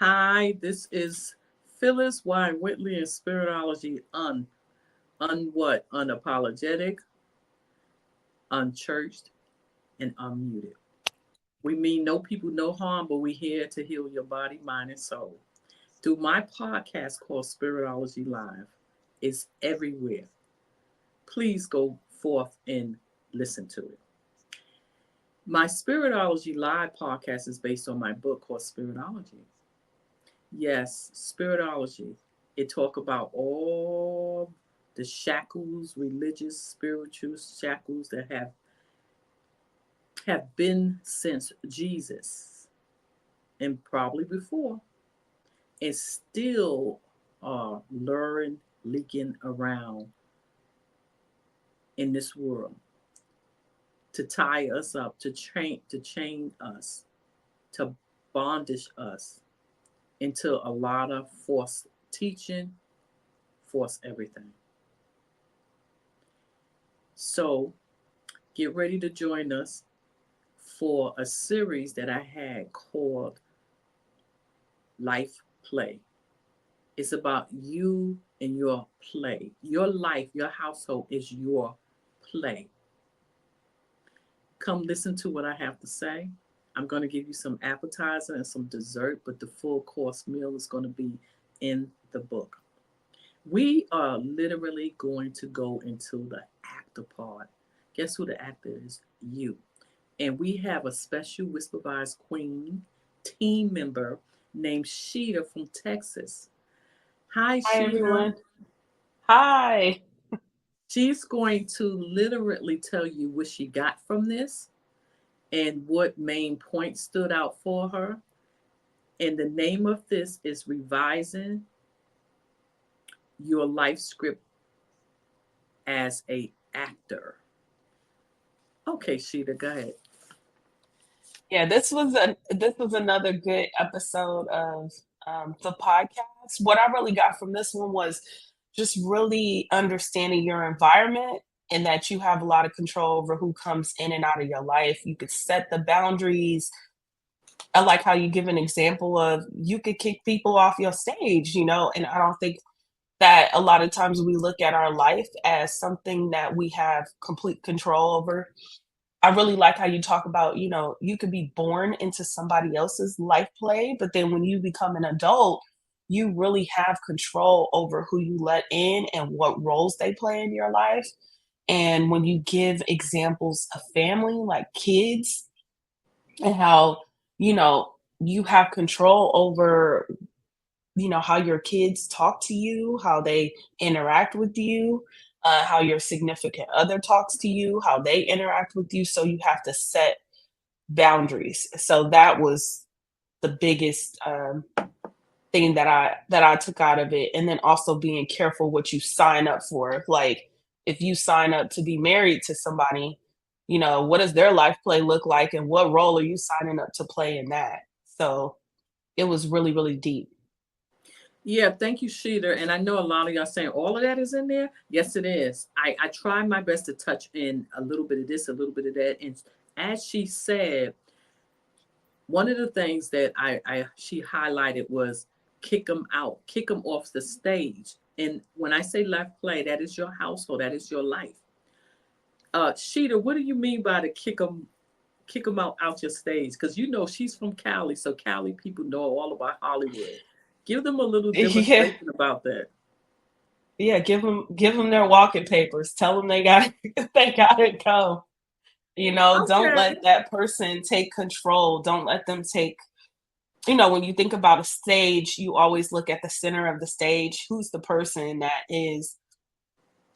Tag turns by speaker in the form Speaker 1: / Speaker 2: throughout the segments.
Speaker 1: Hi, this is Phyllis Y. Whitley in Spiritology what? Unapologetic, unchurched, and unmuted. We mean no people, no harm, but we're here to heal your body, mind, and soul. Through my podcast called Spiritology Live, it's everywhere. Please go forth and listen to it. My Spiritology Live podcast is based on my book called Spiritology. Yes, Spiritology. It talk about all the shackles, religious, spiritual shackles that have been since Jesus and probably before, and still are luring, leaking around in this world to tie us up, to chain us, to bondage us into a lot of false teaching, false everything. So get ready to join us for a series that I had called Life Play. It's about you and your play. Your life, your household is your play. Come listen to what I have to say. I'm going to give you some appetizer and some dessert, but the full course meal is going to be in the book. We are literally going to go into the actor part. Guess who the actor is? You. And we have a special Whisper Vibes Queen team member named Sheeta from Texas. Hi,
Speaker 2: Hi,
Speaker 1: Sheeta.
Speaker 2: everyone. Hi.
Speaker 1: She's going to literally tell you what she got from this and what main points stood out for her. And the name of this is Revising Your Life Script as a Actor. Okay, Sheeta, go ahead.
Speaker 2: Yeah, this was another good episode of the podcast. What I really got from this one was just really understanding your environment and that you have a lot of control over who comes in and out of your life. You could set the boundaries. I like how you give an example of you could kick people off your stage, and I don't think that a lot of times we look at our life as something that we have complete control over. I really like how you talk about, you could be born into somebody else's life play, but then when you become an adult, you really have control over who you let in and what roles they play in your life. And when you give examples of family, like kids, and how, you know, you have control over, how your kids talk to you, how they interact with you, how your significant other talks to you, how they interact with you. So you have to set boundaries. So that was the biggest thing that I took out of it. And then also being careful what you sign up for. Like if you sign up to be married to somebody, what does their life play look like and what role are you signing up to play in that? So it was really, really deep.
Speaker 1: Yeah, thank you, Sheeta. And I know a lot of y'all saying all of that is in there. Yes, it is. I try my best to touch in a little bit of this, a little bit of that. And as she said, one of the things that I she highlighted was kick them out, kick them off the stage. And when I say left play, that is your household, that is your life. Sheeta, what do you mean by the kick them out your stage? Because you know she's from Cali, so Cali people know all about Hollywood. Give them a little
Speaker 2: Yeah.
Speaker 1: demonstration about that.
Speaker 2: Yeah, give them their walking papers. Tell them they got they gotta go. Don't
Speaker 1: Okay.
Speaker 2: let that person take control. Don't let them take when you think about a stage, you always look at the center of the stage. Who's the person that is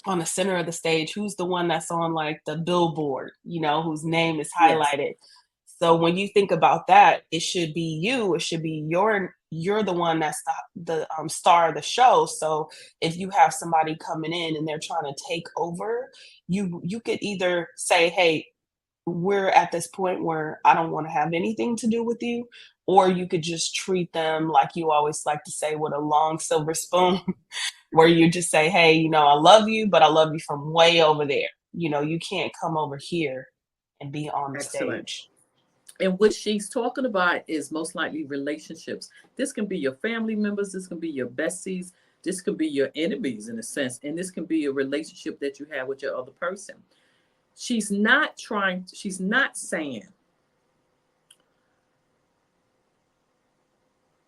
Speaker 2: on the center of the stage? Who's the one that's on like the billboard, whose name is
Speaker 1: Yes.
Speaker 2: highlighted? So when you think about that, it should be you. It should be you're the one that's the star of the show. So if you have somebody coming in and they're trying to take over, you could either say, "Hey, we're at this point where I don't want to have anything to do with you," or you could just treat them like you always like to say, with a long silver spoon, where you just say, "Hey, I love you, but I love you from way over there. You can't come over here and be on the
Speaker 1: Excellent.
Speaker 2: stage."
Speaker 1: And what she's talking about is most likely relationships. This can be your family members, this can be your besties, this can be your enemies in a sense, and this can be a relationship that you have with your other person. She's not saying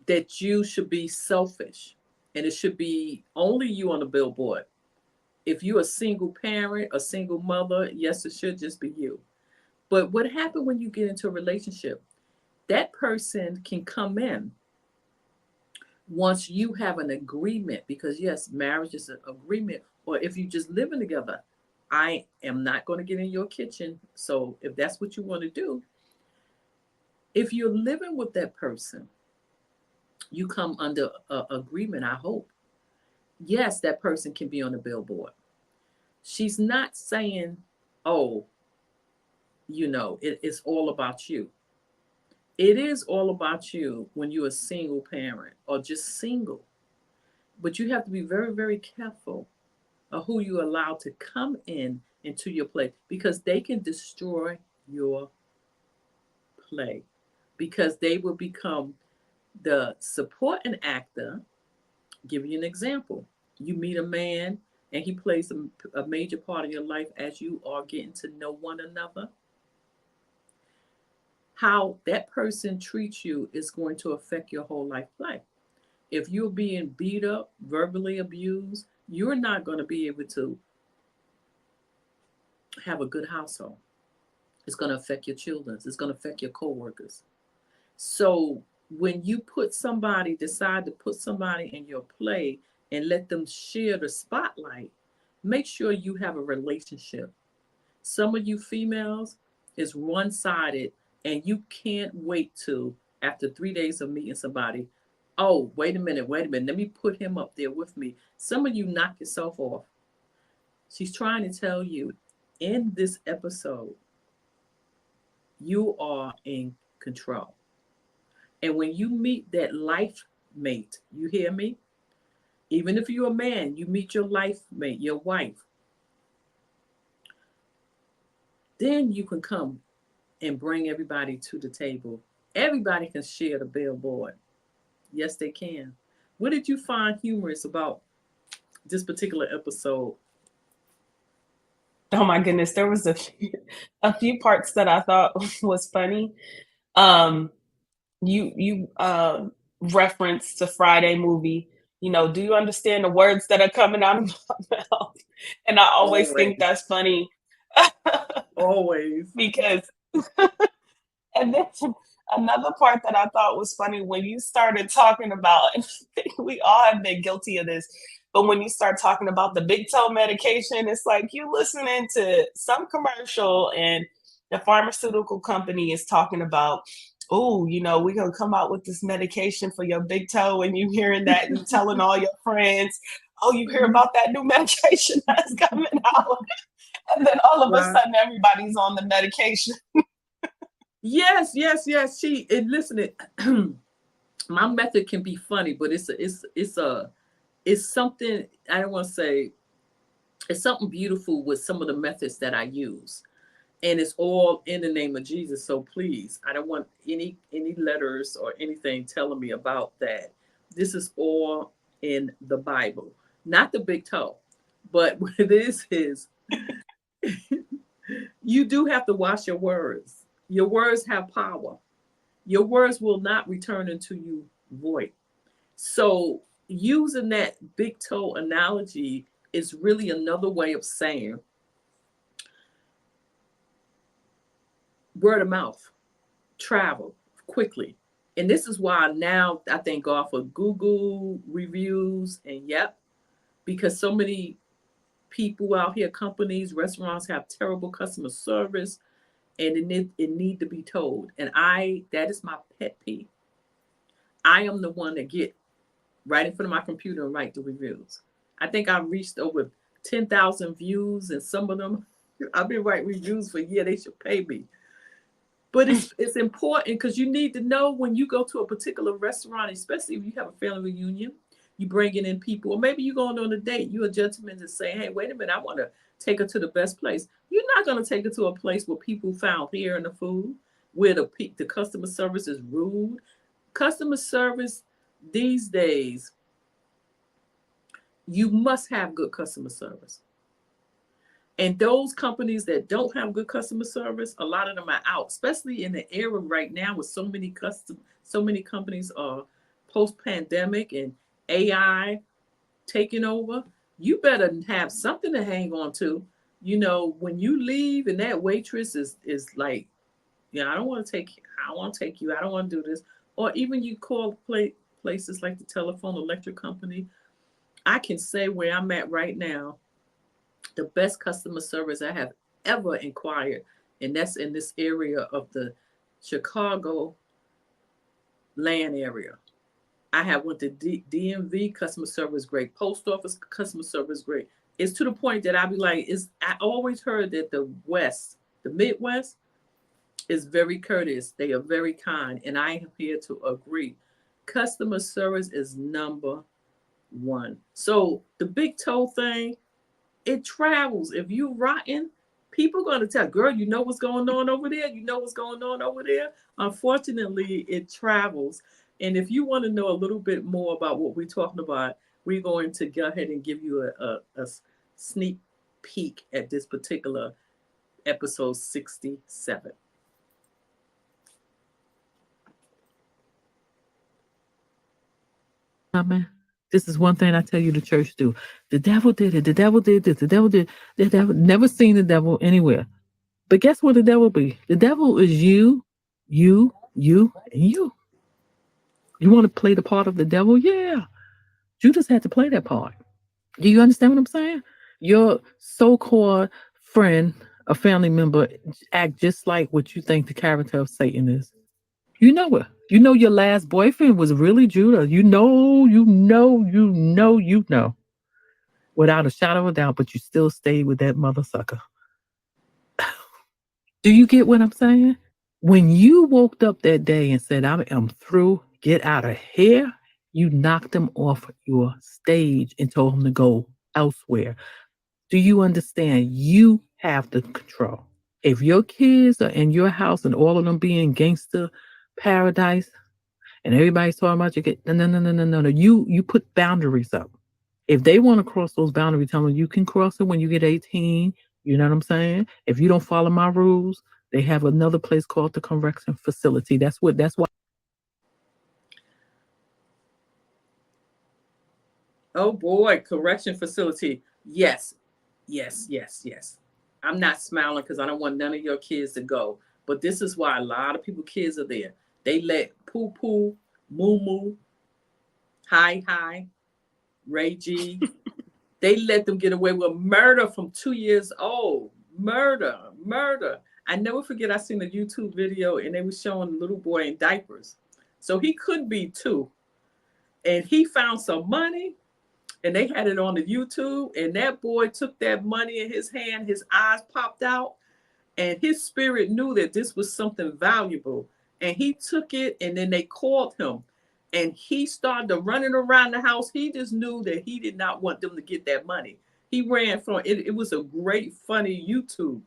Speaker 1: that you should be selfish and it should be only you on the billboard. If you're a single parent, a single mother, yes, it should just be you. But what happens when you get into a relationship? That person can come in once you have an agreement, because yes, marriage is an agreement. Or if you just living together, I am not going to get in your kitchen. So if that's what you want to do, if you're living with that person, you come under agreement, I hope. Yes, that person can be on the billboard. She's not saying, oh, it's all about you. It is all about you when you're a single parent or just single. But you have to be very, very careful of who you allow to come in into your play, because they can destroy your play, because they will become the supporting actor. Give you an example. You meet a man and he plays a major part of your life as you are getting to know one another. How that person treats you is going to affect your whole life play. If you're being beat up, verbally abused, you're not going to be able to have a good household. It's going to affect your children. It's going to affect your coworkers. So when you decide to put somebody in your play and let them share the spotlight, make sure you have a relationship. Some of you females is one-sided, and you can't wait to, after 3 days of meeting somebody, oh, wait a minute, let me put him up there with me. Some of you knock yourself off. She's trying to tell you in this episode, you are in control. And when you meet that life mate, you hear me? Even if you're a man, you meet your life mate, your wife. Then you can come and bring everybody to the table. Everybody can share the billboard. Yes, they can. What did you find humorous about this particular episode?
Speaker 2: Oh my goodness, there was a few parts that I thought was funny. Um, you referenced the Friday movie. Do you understand the words that are coming out of my mouth? And I always think
Speaker 1: Always.
Speaker 2: that's funny
Speaker 1: Always.
Speaker 2: because and then another part that I thought was funny when you started talking about, and I think we all have been guilty of this, but when you start talking about the big toe medication, it's like you listening to some commercial and the pharmaceutical company is talking about, oh, we're gonna come out with this medication for your big toe, and you hearing that and you telling all your friends, oh, you hear about that new medication that's coming out. And then all of a
Speaker 1: Right.
Speaker 2: sudden everybody's on the medication.
Speaker 1: Yes, yes, yes. Listen, my method can be funny, but it's something, I don't want to say, it's something beautiful with some of the methods that I use. And it's all in the name of Jesus. So please, I don't want any letters or anything telling me about that. This is all in the Bible. Not the big toe, but what it is you do have to watch your words. Your words have power. Your words will not return unto you void. So using that big toe analogy is really another way of saying word of mouth, travel quickly. And this is why now I thank God for Google reviews and yep, because so many people out here, companies, restaurants have terrible customer service, and it need to be told. And that is my pet peeve. I am the one that get right in front of my computer and write the reviews. I think I've reached over 10,000 views, and some of them I've been writing reviews for a year. They should pay me. But it's important because you need to know when you go to a particular restaurant, especially if you have a family reunion, you bringing in people, or maybe you're going on a date. You're a gentleman to say, hey, wait a minute, I want to take her to the best place. You're not going to take her to a place where people found hair in the food. where the customer service is rude. Customer service these days, you must have good customer service. And those companies that don't have good customer service, a lot of them are out, especially in the era right now with so many companies are post-pandemic and AI taking over. You better have something to hang on to. When you leave and that waitress is like, yeah, I don't want to take you. I don't want to do this. Or even you call places like the telephone electric company. I can say where I'm at right now, the best customer service I have ever inquired, and that's in this area of the Chicago land area. I have went to DMV, customer service great, post office customer service great. It's to the point that I be like, I always heard that the Midwest is very courteous. They are very kind, and I am here to agree. Customer service is number one. So the big toe thing, it travels. If you rotten, people are going to tell, girl, you know what's going on over there? You know what's going on over there? Unfortunately, it travels. And if you want to know a little bit more about what we're talking about, we're going to go ahead and give you a sneak peek at this particular episode 67.
Speaker 3: Man, this is one thing I tell you the church do. The devil did it. The devil did this. The devil did. The devil never seen the devil anywhere. But guess what the devil be? The devil is you, and you. You want to play the part of the devil? Yeah. Judas had to play that part. Do you understand what I'm saying? Your so-called friend, a family member, act just like what you think the character of Satan is. You know it. You know your last boyfriend was really Judah. You know. Without a shadow of a doubt, but you still stayed with that mother sucker. Do you get what I'm saying? When you woke up that day and said, I am through, get out of here, you knocked him off your stage and told him to go elsewhere. Do you understand? You have the control. If your kids are in your house and all of them be in gangster paradise and everybody's talking about you, no. You put boundaries up. If they want to cross those boundaries, tell them you can cross it when you get 18. You know what I'm saying? If you don't follow my rules, they have another place called the correction facility. That's why.
Speaker 1: Oh boy, correction facility. Yes. I'm not smiling because I don't want none of your kids to go. But this is why a lot of people kids are there. They let poo poo, moo moo, hi, Ray G. They let them get away with murder from 2 years old. Murder. I never forget I seen a YouTube video and they were showing a little boy in diapers. So he could be 2. And he found some money and they had it on the YouTube. And that boy took that money in his hand, his eyes popped out, and his spirit knew that this was something valuable. And he took it and then they called him. And he started running around the house. He just knew that he did not want them to get that money. He ran from it. It was a great, funny YouTube.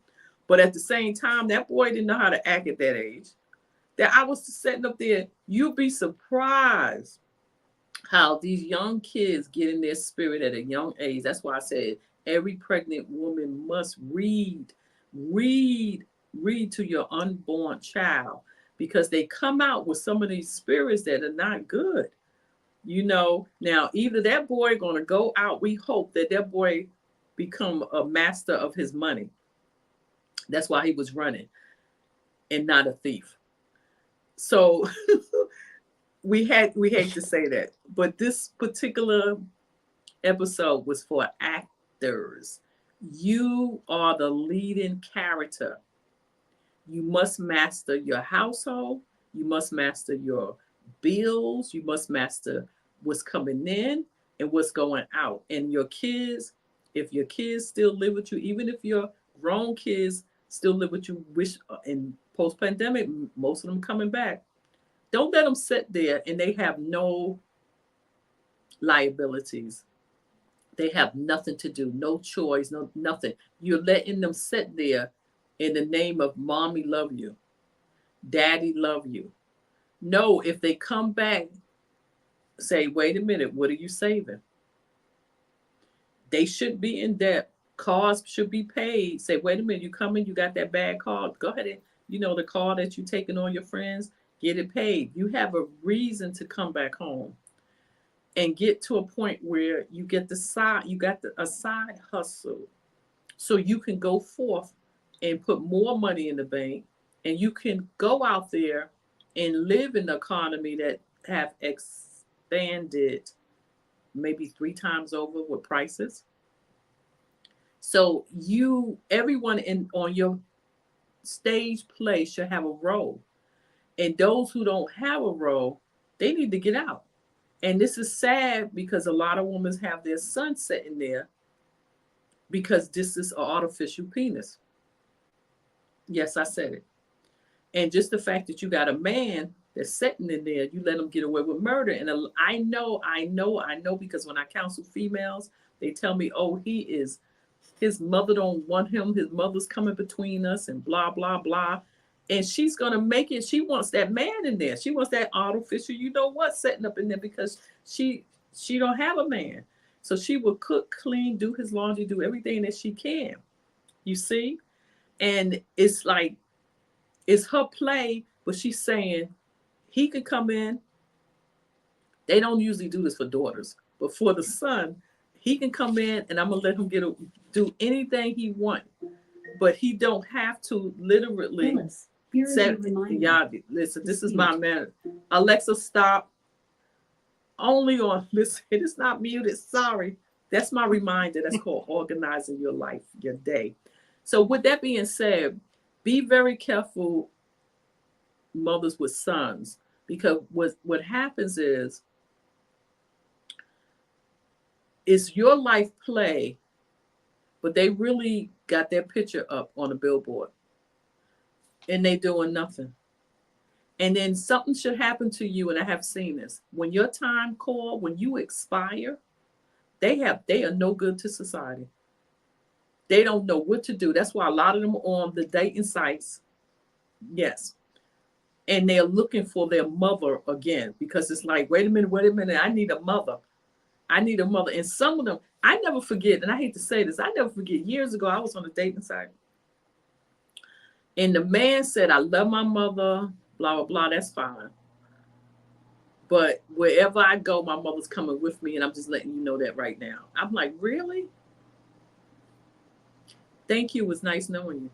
Speaker 1: But at the same time, that boy didn't know how to act at that age. That I was sitting up there, you'd be surprised how these young kids get in their spirit at a young age. That's why I said every pregnant woman must read to your unborn child, because they come out with some of these spirits that are not good. Now either that boy gonna go out, we hope that boy become a master of his money. That's why he was running and not a thief. So we hate to say that, but this particular episode was for actors. You are the leading character. You must master your household. You must master your bills. You must master what's coming in and what's going out. And your kids, if your kids still live with you, even if your grown kids still live with you, which in post-pandemic, most of them coming back, don't let them sit there and they have no liabilities. They have nothing to do, no choice, no nothing. You're letting them sit there in the name of mommy love you. Daddy love you. No, if they come back, say, wait a minute, what are you saving? They should be in debt. Cars should be paid. Say, wait a minute, you coming, you got that bad car. Go ahead and, the car that you taking on your friends, get it paid. You have a reason to come back home and get to a point where you get a side hustle so you can go forth and put more money in the bank, and you can go out there and live in the economy that have expanded maybe 3 times over with prices. So everyone on your stage play should have a role. And those who don't have a role, they need to get out. And this is sad because a lot of women have their son sitting there because this is an artificial penis. Yes, I said it. And just the fact that you got a man that's sitting in there, you let him get away with murder. And I know, because when I counsel females, they tell me, oh, his mother don't want him. His mother's coming between us and blah, blah, blah. And she's going to make it. She wants that man in there. She wants that artificial, setting up in there because she don't have a man. So she will cook, clean, do his laundry, do everything that she can. You see? And it's like, it's her play, but she's saying he could come in. They don't usually do this for daughters, but for the son, he can come in and I'm going to let him do anything he wants. But he don't have to literally y'all listen, this is my man. Alexa, stop. Only on, listen, it's not muted. Sorry. That's my reminder. That's called organizing your life, your day. So with that being said, be very careful, mothers with sons, because what happens is your life play, but they really got their picture up on a billboard and they doing nothing. And then something should happen to you, and I have seen this. When your time call, when you expire, they are no good to society. They don't know what to do. That's why a lot of them are on the dating sites. Yes. And they're looking for their mother again, because it's like, wait a minute, I need a mother. And some of them, I never forget, and I hate to say this, I never forget, years ago, I was on a dating site. And the man said, I love my mother, blah, blah, blah, that's fine. But wherever I go, my mother's coming with me, and I'm just letting you know that right now. I'm like, really? Thank you. It was nice knowing you.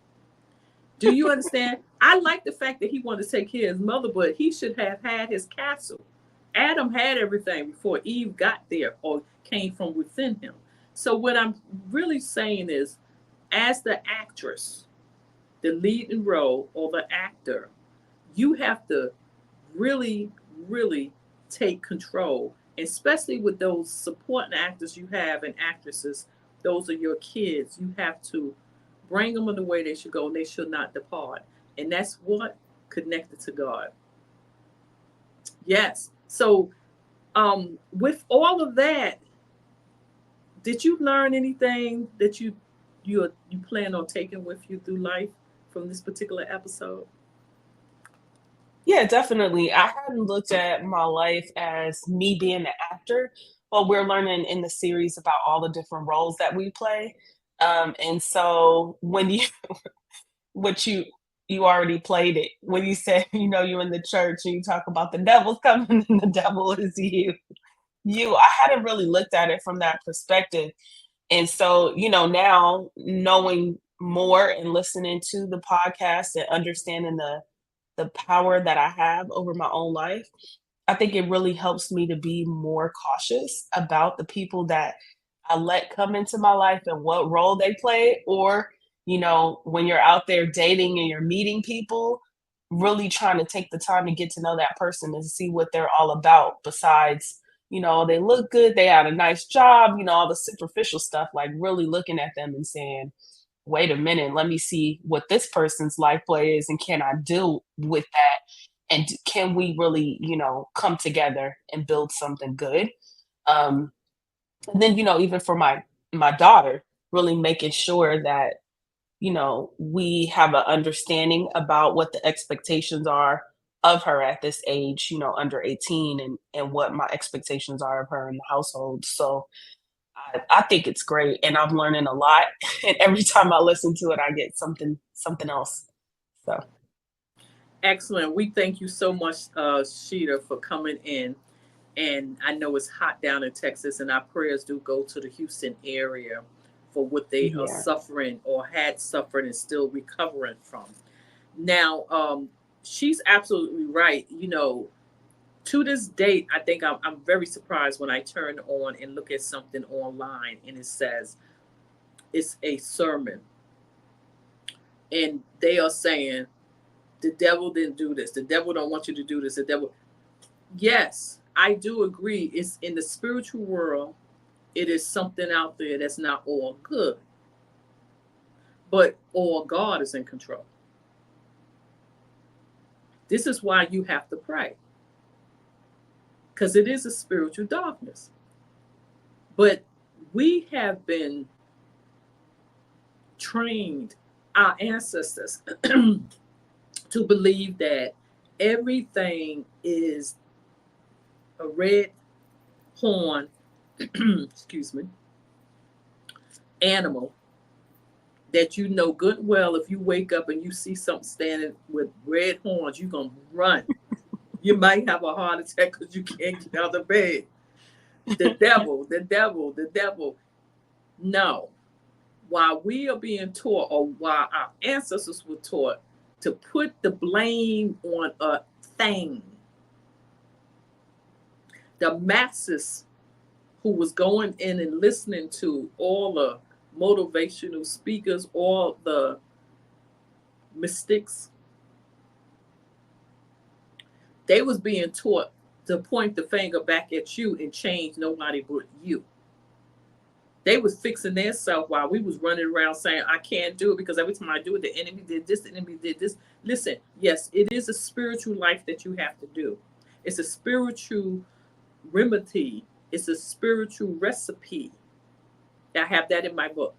Speaker 1: Do you understand? I like the fact that he wanted to take care of his mother, but he should have had his castle. Adam had everything before Eve got there or came from within him. So what I'm really saying is, as the actress, the leading role, or the actor, you have to really, really take control, especially with those supporting actors you have and actresses. Those are your kids. You have to bring them in the way they should go, and they should not depart. And that's what connected to God. Yes. So with all of that, did you learn anything that you plan on taking with you through life from this particular episode?
Speaker 2: Yeah, definitely. I hadn't looked at my life as me being an actor, but we're learning in the series about all the different roles that we play. And so when what you already played it, when you said, you in the church and you talk about the devil's coming and the devil is I hadn't really looked at it from that perspective. And so, now knowing more and listening to the podcast and understanding the power that I have over my own life, I think it really helps me to be more cautious about the people that I let come into my life and what role they play. Or, when you're out there dating and you're meeting people, really trying to take the time to get to know that person and see what they're all about besides, they look good, they had a nice job, all the superficial stuff, like really looking at them and saying, wait a minute, let me see what this person's life play is and can I do with that? And can we really, come together and build something good? And then, even for my daughter, really making sure that we have an understanding about what the expectations are of her at this age, under 18, and what my expectations are of her in the household. So I think it's great, and I'm learning a lot. And every time I listen to it, I get something else. So
Speaker 1: Excellent. We thank you so much, Sheeta, for coming in. And I know it's hot down in Texas, and our prayers do go to the Houston area for what they are
Speaker 2: yeah,
Speaker 1: suffering or had suffered and still recovering from. Now, she's absolutely right. To this date, I think I'm very surprised when I turn on and look at something online and it says it's a sermon, and they are saying the devil didn't do this. The devil don't want you to do this. The devil. Yes, I do agree. It's in the spiritual world. It is something out there that's not all good, but all God is in control. This is why you have to pray, because it is a spiritual darkness. But we have been trained, our ancestors, to believe that everything is a red horn, excuse me, animal that you know good well. If you wake up and you see something standing with red horns, you're going to run. You might have a heart attack because you can't get out of bed. The devil, the devil, the devil. No. While we are being taught, or while our ancestors were taught to put the blame on a thing, the masses who was going in and listening to all the motivational speakers, all the mystics, they was being taught to point the finger back at you and change nobody but you. They was fixing their self while we was running around saying, I can't do it because every time I do it, the enemy did this, the enemy did this. Listen, yes, it is a spiritual life that you have to do. It's a spiritual remedy. It's a spiritual recipe. I have that in my book.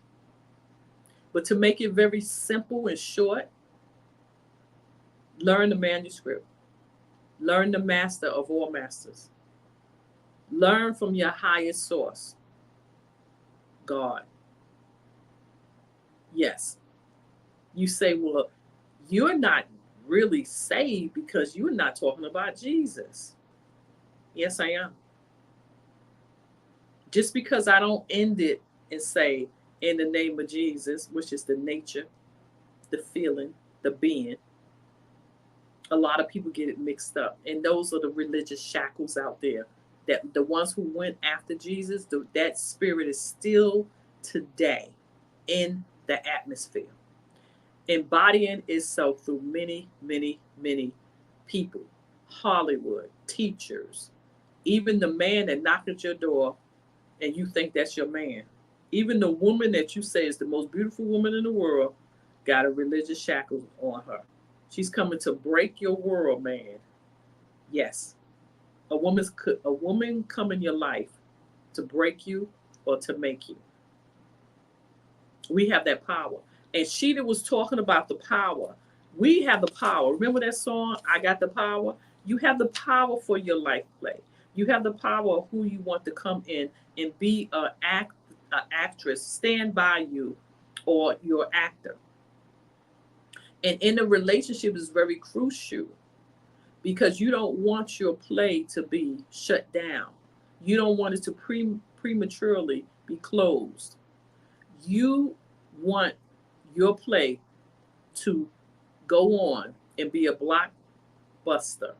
Speaker 1: But to make it very simple and short, learn the manuscript. Learn the master of all masters. Learn from your highest source, God. Yes. You say, well, you're not really saved because you're not talking about Jesus. Yes, I am. Just because I don't end it and say, in the name of Jesus, which is the nature, the feeling, the being, a lot of people get it mixed up. And those are the religious shackles out there. That the ones who went after Jesus, that spirit is still today in the atmosphere, embodying itself through many, many, many people. Hollywood, teachers, even the man that knocked at your door and you think that's your man. Even the woman that you say is the most beautiful woman in the world got a religious shackle on her. She's coming to break your world, man. Yes. A woman come in your life to break you or to make you. We have that power. And Sheeta was talking about the power. We have the power. Remember that song, I Got the Power? You have the power for your life play. You have the power of who you want to come in and be an actress, stand by you, or your actor. And in a relationship is very crucial because you don't want your play to be shut down. You don't want it to prematurely be closed. You want your play to go on and be a blockbuster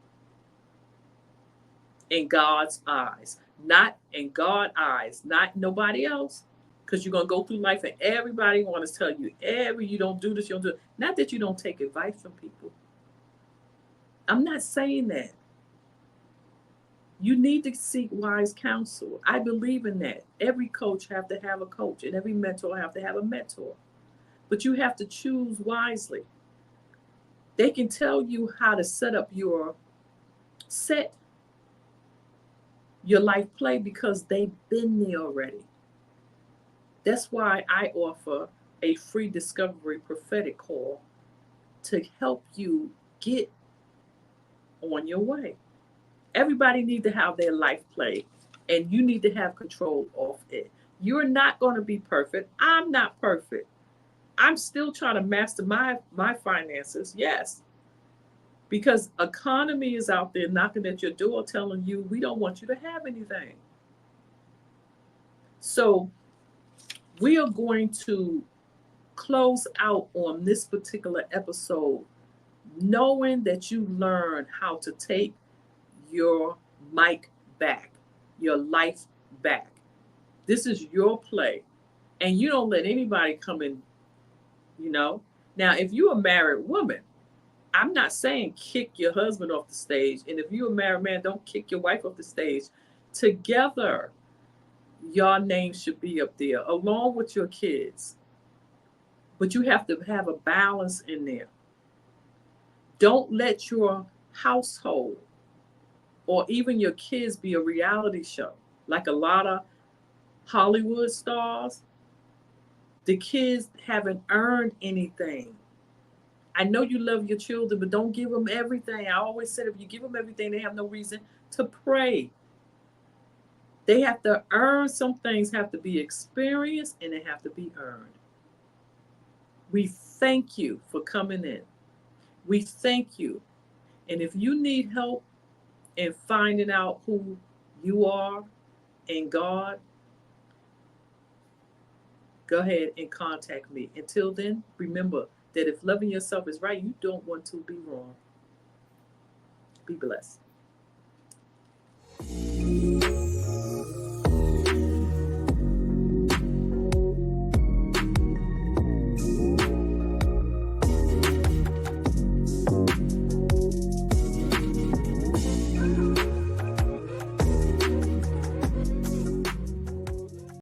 Speaker 1: in God's eyes, not in God's eyes, not nobody else. Because you're gonna go through life and everybody wants to tell you, you don't do this, you don't do it. Not that you don't take advice from people. I'm not saying that. You need to seek wise counsel. I believe in that. Every coach have to have a coach, and every mentor have to have a mentor. But you have to choose wisely. They can tell you how to set your life play because they've been there already. That's why I offer a free discovery prophetic call to help you get on your way. Everybody needs to have their life played, and you need to have control of it. You're not going to be perfect. I'm not perfect. I'm still trying to master my finances. Yes, because economy is out there knocking at your door telling you we don't want you to have anything. So we are going to close out on this particular episode knowing that you learn how to take your mic back, your life back. This is your play. And you don't let anybody come in, you know. Now, if you're a married woman, I'm not saying kick your husband off the stage. And if you're a married man, don't kick your wife off the stage. Together, your name should be up there along with your kids. But you have to have a balance in there. Don't let your household or even your kids be a reality show. Like a lot of Hollywood stars, the kids haven't earned anything. I know you love your children, but don't give them everything. I always said if you give them everything, they have no reason to pray. They have to earn. Some things have to be experienced and they have to be earned. We thank you for coming in. We thank you. And if you need help in finding out who you are in God, go ahead and contact me. Until then, remember that if loving yourself is right, you don't want to be wrong. Be blessed.